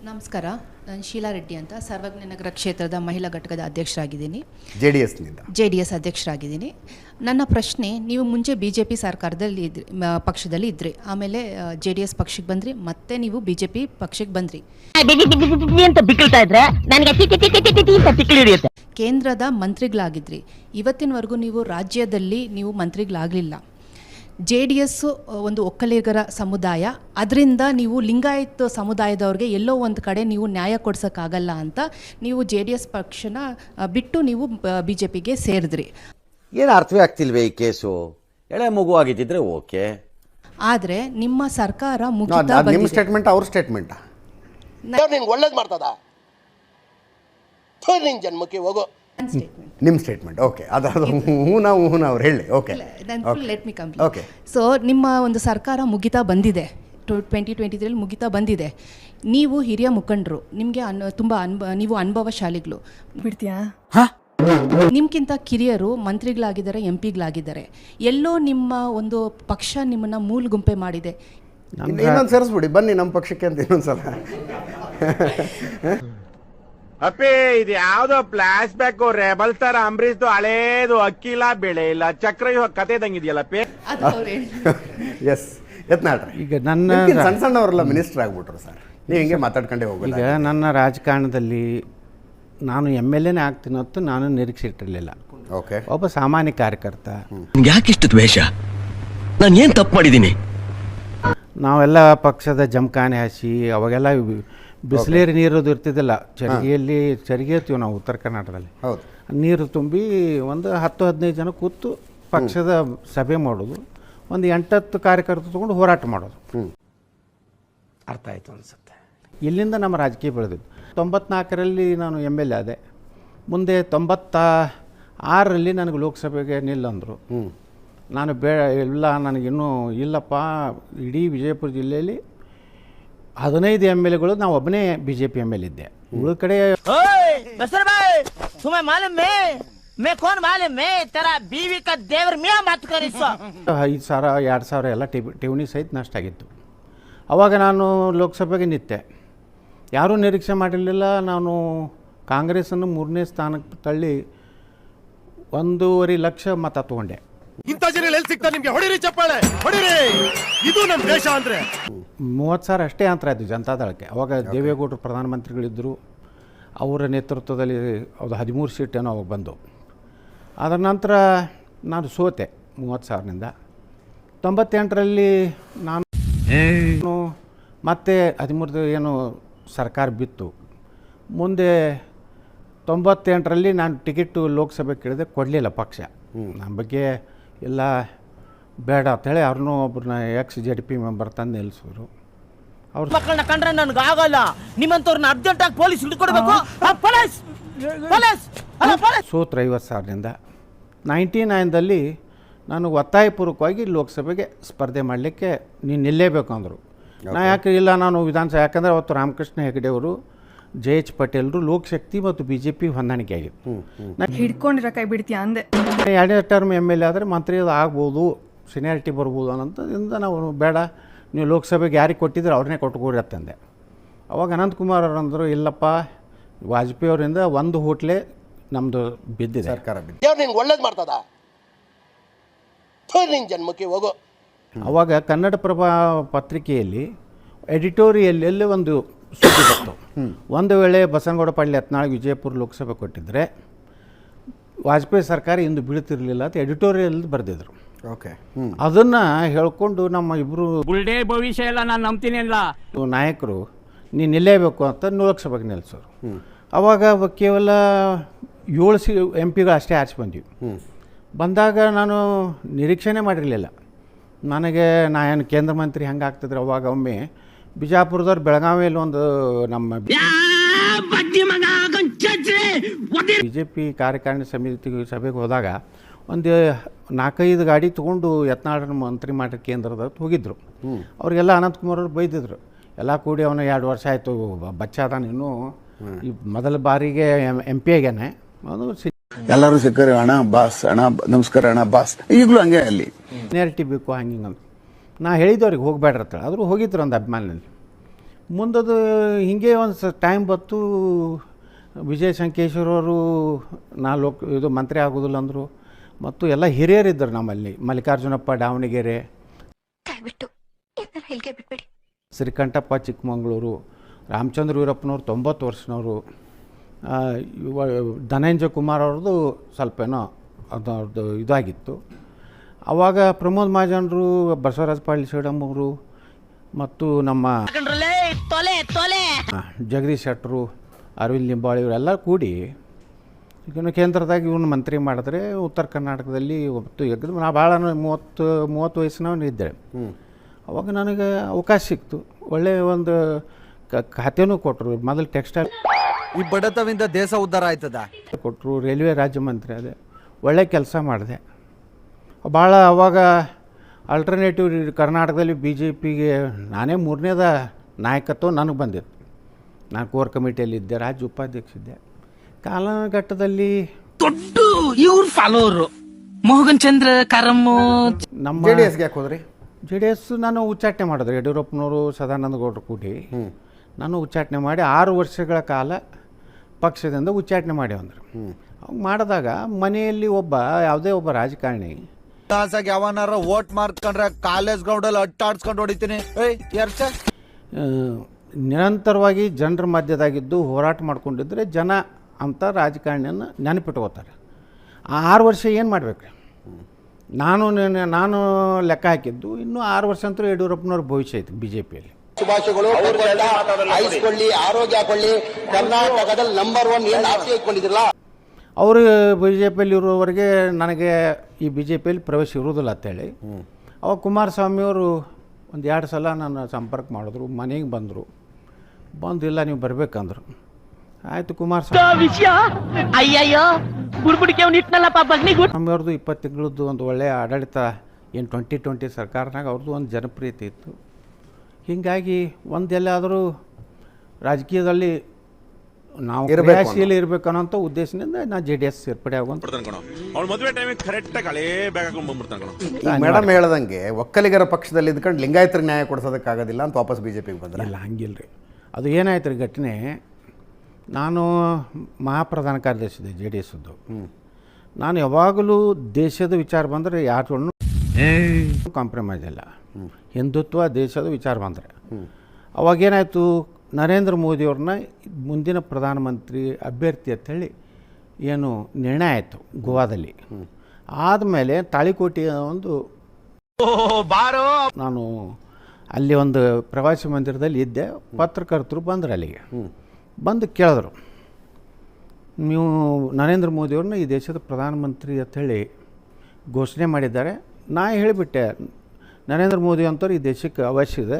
ನಮಸ್ಕಾರ, ನಾನು ಶೀಲಾ ರೆಡ್ಡಿ ಅಂತ ಸರ್ವಜ್ಞನಗರ ಕ್ಷೇತ್ರದ ಮಹಿಳಾ ಘಟಕದ ಅಧ್ಯಕ್ಷರಾಗಿದ್ದೀನಿ. ಜೆ ಡಿ ಎಸ್ ಅಧ್ಯಕ್ಷರಾಗಿದ್ದೀನಿ. ನನ್ನ ಪ್ರಶ್ನೆ, ನೀವು ಮುಂಚೆ BJP ಸರ್ಕಾರದಲ್ಲಿ ಪಕ್ಷದಲ್ಲಿ ಇದ್ರಿ, ಆಮೇಲೆ JDS ಪಕ್ಷಕ್ಕೆ ಬಂದ್ರಿ, ಮತ್ತೆ ನೀವು BJP ಪಕ್ಷಕ್ಕೆ ಬಂದ್ರಿ. ಕೇಂದ್ರದ ಮಂತ್ರಿಗಳಾಗಿದ್ರಿ. ಇವತ್ತಿನವರೆಗೂ ನೀವು ರಾಜ್ಯದಲ್ಲಿ ನೀವು ಮಂತ್ರಿಗಳಾಗಲಿಲ್ಲ. JDS ಒಂದು ಒಕ್ಕಲಿಗರ ಸಮುದಾಯ, ಅದರಿಂದ ನೀವು ಲಿಂಗಾಯತ್ ಸಮುದಾಯದವ್ರಿಗೆ ಎಲ್ಲೋ ಒಂದು ಕಡೆ ನೀವು ನ್ಯಾಯ ಕೊಡ್ಸೋಕ್ಕಾಗಲ್ಲ ಅಂತ ನೀವು JDS ಪಕ್ಷನ ಬಿಟ್ಟು ನೀವು BJPಗೆ ಸೇರಿದ್ರಿ. ಏನು ಅರ್ಥವೇ ಆಗ್ತಿಲ್ವೇ ಈ ಕೇಸು? ಎಳೆ ಮಗು ಆಗಿದ್ದಿದ್ರೆ ಓಕೆ, ಆದರೆ ನಿಮ್ಮ ಸರ್ಕಾರ ಮುಗಿತಾ ನಿಮ್ಮ ಬಂದಿದೆ. ಸ್ಟೇಟ್ಮೆಂಟ್ ಅವ್ರ ಸ್ಟೇಟ್ಮೆಂಟ್ ನಿಂಗೆ ಒಳ್ಳೇದು ಮಾಡ್ತದ ನಿನ್ ಜನ್ಮಕ್ಕೆ ಹೋಗೋ ನಿಮ್ಮ ಸ್ಟೇಟ್ಮೆಂಟ್ ಓಕೆ. ಅದು ಹೂನಾ ಅವ್ರು ಹೇಳಿ. Okay, let me complete. Okay. So ನಿಮ್ಮ ಒಂದು ಸರ್ಕಾರ ಮುಗಿತಾ ಬಂದಿದೆ, 2023 ಮುಗಿತಾ ಬಂದಿದೆ. ನೀವು ಹಿರಿಯ ಮುಖಂಡರು, ನಿಮಗೆ ತುಂಬ ನೀವು ಅನುಭವಶಾಲಿಗಳು. ಬಿಡ್ತೀಯಾ? ನಿಮ್ಗಿಂತ ಕಿರಿಯರು ಮಂತ್ರಿಗಳಾಗಿದ್ದಾರೆ, MP ಗಳಾಗಿದ್ದಾರೆ. ಎಲ್ಲೋ ನಿಮ್ಮ ಒಂದು ಪಕ್ಷ ನಿಮ್ಮನ್ನ ಮೂಲ ಗುಂಪೆ ಮಾಡಿದೆ. ಇನ್ನೊಂದು ಸೇರಿಸ್ಬಿಡಿ, ಬನ್ನಿ ನಮ್ಮ ಪಕ್ಷಕ್ಕೆ ಅಂತ ಇನ್ನೊಂದ್ಸಲ. ಅಪ್ಪಿ, ಇದು ಯಾವ್ದೋ ಫ್ಲಾಶ್ ಬ್ಯಾಕ್ ರೆಬಲ್ ತರ ಅಂಬರೀಶ್ದು ಹಳೇದು, ಅಕ್ಕಿಲ್ಲ ಬೆಳೆ ಇಲ್ಲ ಚಕ್ರ ಕತೆ ಇದಂಗಿದೆಯಲ್ಲಪ್ಪಿ. ಅದು ಅವ್ರು ಹೇಳಿ. ಎಸ್, ಯತ್ನಾಳ್ರಿ. ಈಗ ನನ್ನ ಸಣ್ಣವರೆಲ್ಲ ಮಿನಿಸ್ಟರ್ ಆಗ್ಬಿಟ್ರು ಸರ್, ನೀವು ಹಿಂಗೆ ಮಾತಾಡ್ಕೊಂಡೇ ಹೋಗಲ್ಲ. ಈಗ ನನ್ನ ರಾಜಕಾರಣದಲ್ಲಿ ನಾನು MLAನೇ ಆಗ್ತೀನಿ ಹೊತ್ತು ನಾನು ನಿರೀಕ್ಷೆ ಇಟ್ಟಿರಲಿಲ್ಲ. ಓಕೆ, ಒಬ್ಬ ಸಾಮಾನ್ಯ ಕಾರ್ಯಕರ್ತ. ಯಾಕಿಷ್ಟು ದ್ವೇಷ? ನಾನು ಏನು ತಪ್ಪು ಮಾಡಿದ್ದೀನಿ? ನಾವೆಲ್ಲ ಪಕ್ಷದ ಜಮಖಾನೆ ಹಾಸಿ ಅವಾಗೆಲ್ಲ ಬಿಸಿಲೇರಿ ನೀರು ಇರ್ತಿದ್ದಿಲ್ಲ. ಚರಿಗೆ ಇರ್ತೀವಿ ನಾವು ಉತ್ತರ ಕರ್ನಾಟಕದಲ್ಲಿ. ಹೌದು, ನೀರು ತುಂಬಿ ಒಂದು 10-15 ಜನ ಕೂತು ಪಕ್ಷದ ಸಭೆ ಮಾಡೋದು, ಒಂದು 8-10 ಕಾರ್ಯಕರ್ತರು ತೊಗೊಂಡು ಹೋರಾಟ ಮಾಡೋದು. ಅರ್ಥ ಆಯಿತು ಅನಿಸುತ್ತೆ. ಇಲ್ಲಿಂದ ನಮ್ಮ ರಾಜಕೀಯ ಬೆಳೆದಿದ್ದು. 94ರಲ್ಲಿ ನಾನು MLA ಆದೆ. ಮುಂದೆ 96ರಲ್ಲಿ ನನಗೆ ಲೋಕಸಭೆಗೆ ನಿಲ್ಲಂದರು. ನಾನು ಇಲ್ಲ, ನನಗಿನ್ನೂ ಇಲ್ಲಪ್ಪ, ಇಡೀ ವಿಜಯಪುರ ಜಿಲ್ಲೆಯಲ್ಲಿ 15 MLAಗಳು ನಾವು ಒಬ್ಬನೇ BJP MLA ಇದ್ದೆ. ಉಳಿದ ಕಡೆ 5,000-2,000 ಎಲ್ಲ ಠೇವಣಿ ಸಹಿತ ನಷ್ಟ ಆಗಿತ್ತು. ಆವಾಗ ನಾನು ಲೋಕಸಭೆಗೆ ನಿಂತೆ. ಯಾರೂ ನಿರೀಕ್ಷೆ ಮಾಡಿರಲಿಲ್ಲ. ನಾನು ಕಾಂಗ್ರೆಸ್ಸನ್ನು 3ನೇ ಸ್ಥಾನಕ್ಕೆ ತಳ್ಳಿ 1.5 ಲಕ್ಷ ಮತ ತಗೊಂಡೆ. ಇಂಥ ಜನ ಎಲ್ಲಿ ಸಿಗ್ತಾರೆ ನಿಮ್ಗೆ? ಹೊಡಿರಿ ಚಪ್ಪಾಳೆ, ಹೊಡಿರಿ, ಇದು ನಮ್ಮ ದೇಶ ಅಂದ್ರೆ. 30,000 ಅಷ್ಟೇ ಅಂತರ ಆಯಿತು ಜನತಾದಳಕ್ಕೆ. ಅವಾಗ ದೇವೇಗೌಡರು ಪ್ರಧಾನಮಂತ್ರಿಗಳಿದ್ದರು. ಅವರ ನೇತೃತ್ವದಲ್ಲಿ ಅದು 13 ಸೀಟೇನೋ ಅವಾಗ ಬಂದು. ಅದರ ನಂತರ ನಾನು ಸೋತೆ 30,000ನಿಂದ. 98ರಲ್ಲಿ ನಾನು ಮತ್ತೆ 13 ಏನು ಸರ್ಕಾರ ಬಿತ್ತು. ಮುಂದೆ 98ರಲ್ಲಿ ನಾನು ಟಿಕೆಟು ಲೋಕಸಭೆ ಕೇಳಿದೆ, ಕೊಡಲಿಲ್ಲ ಪಕ್ಷ. ನಮ್ಮ ಬಗ್ಗೆ ಎಲ್ಲ ಬೇಡ ಅಂತೇಳಿ ಅವ್ರನ್ನೂ ಒಬ್ಬರನ್ನ ex-JDP ಮೆಂಬರ್ ತಂದು ನಿಲ್ಲಿಸಿದ್ರು. ಅವ್ರ ಮಕ್ಕಳನ್ನ ಕಂಡ್ರೆ ನನಗೆ ಆಗಲ್ಲ, ನಿಮ್ಮಂತವ್ರನ್ನ ಅರ್ಜೆಂಟಾಗಿ ಪೊಲೀಸ್ ಹಿಡ್ಕೊಡ್ಬೇಕು. ಸೋತ್ರು 50,000ನಿಂದ. 99ದಲ್ಲಿ ನಾನು ಒತ್ತಾಯಪೂರ್ವಕವಾಗಿ ಲೋಕಸಭೆಗೆ ಸ್ಪರ್ಧೆ ಮಾಡಲಿಕ್ಕೆ ನೀನು ನಿಲ್ಲೇಬೇಕು ಅಂದರು. ನಾ ಯಾಕೆ ಇಲ್ಲ, ನಾನು ವಿಧಾನಸಭೆ, ಯಾಕಂದರೆ ಅವತ್ತು ರಾಮಕೃಷ್ಣ ಹೆಗಡೆ ಅವರು, JH ಪಟೇಲ್ರು ಲೋಕಶಕ್ತಿ ಮತ್ತು BJP ಹೊಂದಾಣಿಕೆ ಆಗಿತ್ತು. ಹಿಡ್ಕೊಂಡಿರೋ ಕೈ ಬಿಡ್ತೀಯಾ ಅಂದೆ. 2ನೇ ಟರ್ಮ್ MLA ಆದರೆ ಮಂತ್ರಿ ಆಗ್ಬೋದು, ಸೀನಿಯಾರಿಟಿ ಬರ್ಬೋದು ಅನ್ನೋದ್ರಿಂದ ನಾವು ಬೇಡ, ನೀವು ಲೋಕಸಭೆಗೆ ಯಾರಿಗೆ ಕೊಟ್ಟಿದ್ರೆ ಅವ್ರನ್ನೇ ಕೊಟ್ಕೊಡ್ರಿ ಅಂತಂದೆ. ಅವಾಗ ಅನಂತಕುಮಾರ್ ಅವರು ಅಂದರು, ಇಲ್ಲಪ್ಪ, ವಾಜಪೇಯಿ ಅವರಿಂದ 1 ಹೋಟ್ಲೆ ನಮ್ಮದು ಬಿದ್ದಿದೆ, ಸರ್ಕಾರ ಬಿದ್ದಿದೆ, ನಿಂಗೆ ಒಳ್ಳೇದು ಮಾಡ್ತದ ನಿನ್ ಜನ್ಮಕ್ಕೆ ಹೋಗೋ. ಅವಾಗ ಕನ್ನಡಪ್ರಭ ಪತ್ರಿಕೆಯಲ್ಲಿ ಎಡಿಟೋರಿಯಲ್ಲೇ ಒಂದು ಸುದ್ದಿ ಬಂತು. ಒಂದು ವೇಳೆ ಬಸನಗೌಡ ಪಾಟೀಲ್ ಯತ್ನಾಳ್ ವಿಜಯಪುರ ಲೋಕಸಭೆ ಕೊಟ್ಟಿದ್ದರೆ ವಾಜಪೇಯಿ ಸರ್ಕಾರ ಇಂದು ಬೀಳ್ತಿರಲಿಲ್ಲ ಅಂತ ಎಡಿಟೋರಿಯಲ್ ಬರೆದಿದ್ರು. ಓಕೆ, ಅದನ್ನು ಹೇಳ್ಕೊಂಡು ನಮ್ಮ ಇಬ್ಬರು ಬುಲ್ಡೇ ಭವಿಷ್ಯ ಎಲ್ಲ ನಾನು ನಂಬ್ತೀನಿ ಅಲ್ಲ ನಾಯಕರು ನೀನು ನಿಲ್ಲೇಬೇಕು ಅಂತ ಲೋಕಸಭೆಗೆ ನಿಲ್ಲಿಸೋರು. ಅವಾಗ ಕೇವಲ 7 MP ಅಷ್ಟೇ ಆರಿಸಿ ಬಂದ್ವಿ. ಬಂದಾಗ ನಾನು ನಿರೀಕ್ಷೆನೇ ಮಾಡಿರಲಿಲ್ಲ. ನನಗೆ ಏನು ಕೇಂದ್ರ ಮಂತ್ರಿ ಹೆಂಗೆ ಆಗ್ತಿದ್ರು. ಅವಾಗ ಒಮ್ಮೆ ಬಿಜಾಪುರದವ್ರು ಬೆಳಗಾವಿಯಲ್ಲಿ ಒಂದು ನಮ್ಮ BJP ಕಾರ್ಯಕಾರಿಣಿ ಸಮಿತಿ ಸಭೆಗೆ ಹೋದಾಗ ಒಂದು 4-5 ಗಾಡಿ ತೊಗೊಂಡು ಯತ್ನಾಳರ ಮಂತ್ರಿ ಮಾಡಿ ಕೇಂದ್ರದ ಹೋಗಿದ್ದರು. ಅವ್ರಿಗೆಲ್ಲ ಅನಂತಕುಮಾರ್ ಅವರು ಬೈದಿದ್ರು. ಎಲ್ಲ ಕೂಡಿ ಅವನು 2 ವರ್ಷ ಆಯಿತು, ಬಚ್ಚಾದ ನೀನು, ಈ ಮೊದಲ ಬಾರಿಗೆ MP ಆಗ್ಯಾನೆ. ಅದು ಎಲ್ಲರೂ ಸಿಕ್ಕರೆ ಅಣ್ಣ ಬಾಸ್, ಅಣ್ಣ ನಮಸ್ಕಾರ ಅಣ್ಣ ಬಾಸ್, ಈಗಲೂ ಹಂಗೆ ಅಲ್ಲಿ ಸೀನಿಯಾರಿಟಿ ಬೇಕು ಹಂಗಿಂಗಂತ ನಾ ಹೇಳಿದವ್ರಿಗೆ ಹೋಗಬೇಡ್ರತ್ತ. ಆದರೂ ಹೋಗಿದ್ರು ಒಂದು ಅಭಿಮಾನದಲ್ಲಿ. ಮುಂದದು ಹಿಂಗೆ ಒಂದು ಟೈಮ್ ಬತ್ತು. ವಿಜಯ ಸಂಕೇಶ್ವರ್ ಅವರು ಇದು ಮಂತ್ರಿ ಆಗೋದಿಲ್ಲ ಅಂದರು. ಮತ್ತು ಎಲ್ಲ ಹಿರಿಯರಿದ್ದರು ನಮ್ಮಲ್ಲಿ. ಮಲ್ಲಿಕಾರ್ಜುನಪ್ಪ ದಾವಣಗೆರೆ, ಶ್ರೀಕಂಠಪ್ಪ ಚಿಕ್ಕಮಗಳೂರು, ರಾಮಚಂದ್ರ ವೀರಪ್ಪನವ್ರು 90 ವರ್ಷನವರು, ಧನಂಜಯ ಕುಮಾರ್ ಅವ್ರದ್ದು ಸ್ವಲ್ಪ ಏನೋ ಅದರದ್ದು ಇದಾಗಿತ್ತು. ಆವಾಗ ಪ್ರಮೋದ್ ಮಹಾಜನರು, ಬಸವರಾಜ ಪಾಟೀಲ್ ಸೇಡಮ್ ಅವರು ಮತ್ತು ನಮ್ಮ ಜಗದೀಶ್ ಶೆಟ್ಟರು, ಅರವಿಂದ್ ಲಿಂಬಾವಳಿ ಇವರೆಲ್ಲ ಕೂಡಿ ಈಗ ಕೇಂದ್ರದಾಗ ಇವನು ಮಂತ್ರಿ ಮಾಡಿದ್ರೆ ಉತ್ತರ ಕರ್ನಾಟಕದಲ್ಲಿ ನಾ ಭಾಳ 30 ವಯಸ್ಸಿನವನು ಇದ್ದೆ. ಅವಾಗ ನನಗೆ ಅವಕಾಶ ಸಿಕ್ತು. ಒಳ್ಳೆಯ ಒಂದು ಖಾತೆನೂ ಕೊಟ್ಟರು. ಮೊದಲು ಟೆಕ್ಸ್ಟೈಲ್ ಈ ಬಡತವಿಂದ ದೇಶ ಉದ್ಧಾರ ಆಯ್ತದ ಕೊಟ್ಟರು. ರೈಲ್ವೆ ರಾಜ್ಯ ಮಂತ್ರಿ ಅದೇ ಒಳ್ಳೆ ಕೆಲಸ ಮಾಡಿದೆ. ಭಾಳ ಅವಾಗ ಆಲ್ಟರ್ನೇಟಿವ್ ಕರ್ನಾಟಕದಲ್ಲಿ BJPಗೆ ನಾನೇ 3ನೇದ ನಾಯಕತ್ವ ನನಗೆ ಬಂದಿತ್ತು. ನಾನು ಕೋರ್ ಕಮಿಟಿಯಲ್ಲಿದ್ದೆ, ರಾಜ್ಯ ಉಪಾಧ್ಯಕ್ಷ ಇದ್ದೆ. ಕಾಲಘಟ್ಟದಲ್ಲಿ ದೊಡ್ಡ ಇವ್ರ ಫಾಲೋವರು ಮೋಹನ್ ಚಂದ್ರ ಕರಮ್ಮು ನಮ್ಮ JDSಗೆ ಯಾಕೆ ಹೋದ್ರಿ? JDS ನಾನು ಉಚ್ಚಾಟನೆ ಮಾಡಿದ್ರು. ಯಡಿಯೂರಪ್ಪನವರು, ಸದಾನಂದ ಗೌಡರು ಕೂಡಿ ನಾನು ಉಚ್ಚಾಟನೆ ಮಾಡಿ 6 ವರ್ಷಗಳ ಕಾಲ ಪಕ್ಷದಿಂದ ಉಚ್ಚಾಟನೆ ಮಾಡಿ ಅಂದರು. ಅವಾಗ ಮಾಡಿದಾಗ ಮನೆಯಲ್ಲಿ ಯಾವುದೇ ಒಬ್ಬ ರಾಜಕಾರಣಿ ಯಾವನಾರ ವೋಟ್ ಮಾಡ್ಕೊಂಡ್ರೆ ಕಾಲೇಜ್ ಗ್ರೌಂಡಲ್ಲಿ ಅಟ್ಟಾಡ್ಸ್ಕೊಂಡು ಹೊಡಿತೀನಿ ನಿರಂತರವಾಗಿ ಜನರ ಮಧ್ಯದಾಗಿದ್ದು ಹೋರಾಟ ಮಾಡ್ಕೊಂಡಿದ್ರೆ ಜನ ಅಂತ ರಾಜಕಾರಣಿಯನ್ನು ನೆನಪಿಟ್ಕೋತಾರೆ. ಆ 6 ವರ್ಷ ಏನು ಮಾಡಬೇಕು? ನಾನು ಲೆಕ್ಕ ಹಾಕಿದ್ದು ಇನ್ನೂ 6 ವರ್ಷ ಅಂತೂ ಯಡಿಯೂರಪ್ಪನವ್ರ ಭವಿಷ್ಯ ಐತಿ BJPಯಲ್ಲಿ. ಶುಭಾಶಯಗಳು. ಆಯ್ಸ್ಕೊಳ್ಳಿ, ಆರೋಗ್ಯ ಹಾಕೊಳ್ಳಿ. ಕರ್ನಾಟಕದಲ್ಲಿ ನಂಬರ್ 1 ಏನು ಆಸೆ ಇಟ್ಕೊಂಡಿದ್ರಲ್ಲ ಅವರು BJPಯಲ್ಲಿ ಇರೋವರೆಗೆ ನನಗೆ ಈ BJPಯಲ್ಲಿ ಪ್ರವೇಶ ಇರುವುದಿಲ್ಲ ಅಂತೇಳಿ ಅವಾಗ ಕುಮಾರಸ್ವಾಮಿಯವರು 1-2 ಸಲ ನನ್ನ ಸಂಪರ್ಕ ಮಾಡಿದ್ರು. ಮನೆಗೆ ಬಂದರು. ಬಂದಿಲ್ಲ ನೀವು ಬರಬೇಕಂದ್ರು. ಆಯಿತು ಕುಮಾರಸ್ವಾಮಿ ಅವ್ರದ್ದು 20 ತಿಂಗಳದ್ದು ಒಂದು ಒಳ್ಳೆಯ ಆಡಳಿತ ಏನು 2020 ಸರ್ಕಾರನಾಗ ಅವ್ರದ್ದು ಒಂದು ಜನಪ್ರಿಯತೆ ಇತ್ತು. ಹೀಗಾಗಿ ಒಂದೆಲ್ಲಾದರೂ ರಾಜಕೀಯದಲ್ಲಿ ನಾವು ಕ್ರಿಯಾಶೀಲ ಇರಬೇಕು ಅನ್ನೋಂಥ ಉದ್ದೇಶದಿಂದ ನಾನು JDS ಸೇರ್ಪಡೆ ಆಗುವಂತ. ಮೇಡಮ್ ಹೇಳ್ದಂಗೆ ಒಕ್ಕಲಿಗರ ಪಕ್ಷದಲ್ಲಿ ಇದ್ಕೊಂಡು ಲಿಂಗಾಯತರಿಗೆ ನ್ಯಾಯ ಕೊಡಿಸೋದಕ್ಕಾಗೋದಿಲ್ಲ ಅಂತ ವಾಪಸ್ BJPಗೆ ಬಂದ್ರೆ? ಇಲ್ಲ, ಹಂಗಿಲ್ಲ ರೀ. ಅದು ಏನಾಯ್ತು ರೀ ಘಟನೆ, ನಾನು ಮಹಾಪ್ರಧಾನ ಕಾರ್ಯದರ್ಶಿ ಇದ್ದೆ JDSದ್ದು. ನಾನು ಯಾವಾಗಲೂ ದೇಶದ ವಿಚಾರ ಬಂದರೆ ಯಾರು ಕಾಂಪ್ರಮೈಸ್ ಇಲ್ಲ. ಹಿಂದುತ್ವ ದೇಶದ ವಿಚಾರ ಬಂದರೆ ಅವಾಗೇನಾಯಿತು, ನರೇಂದ್ರ ಮೋದಿಯವ್ರನ್ನ ಮುಂದಿನ ಪ್ರಧಾನಮಂತ್ರಿ ಅಭ್ಯರ್ಥಿ ಅಂತೇಳಿ ಏನು ನಿರ್ಣಯ ಆಯಿತು ಗೋವಾದಲ್ಲಿ. ಆದಮೇಲೆ ತಾಳಿಕೋಟೆಯ ಒಂದು ನಾನು ಅಲ್ಲಿ ಒಂದು ಪ್ರವಾಸಿ ಮಂದಿರದಲ್ಲಿ ಇದ್ದೆ. ಪತ್ರಕರ್ತರು ಬಂದರು ಅಲ್ಲಿಗೆ. ಬಂದು ಕೇಳಿದ್ರು, ನೀವು ನರೇಂದ್ರ ಮೋದಿಯವ್ರನ್ನ ಈ ದೇಶದ ಪ್ರಧಾನಮಂತ್ರಿ ಅಂಥೇಳಿ ಘೋಷಣೆ ಮಾಡಿದ್ದಾರೆ. ನಾ ಹೇಳಿಬಿಟ್ಟೆ, ನರೇಂದ್ರ ಮೋದಿ ಅಂತವ್ರು ಈ ದೇಶಕ್ಕೆ ಅವಶ್ಯ ಇದೆ.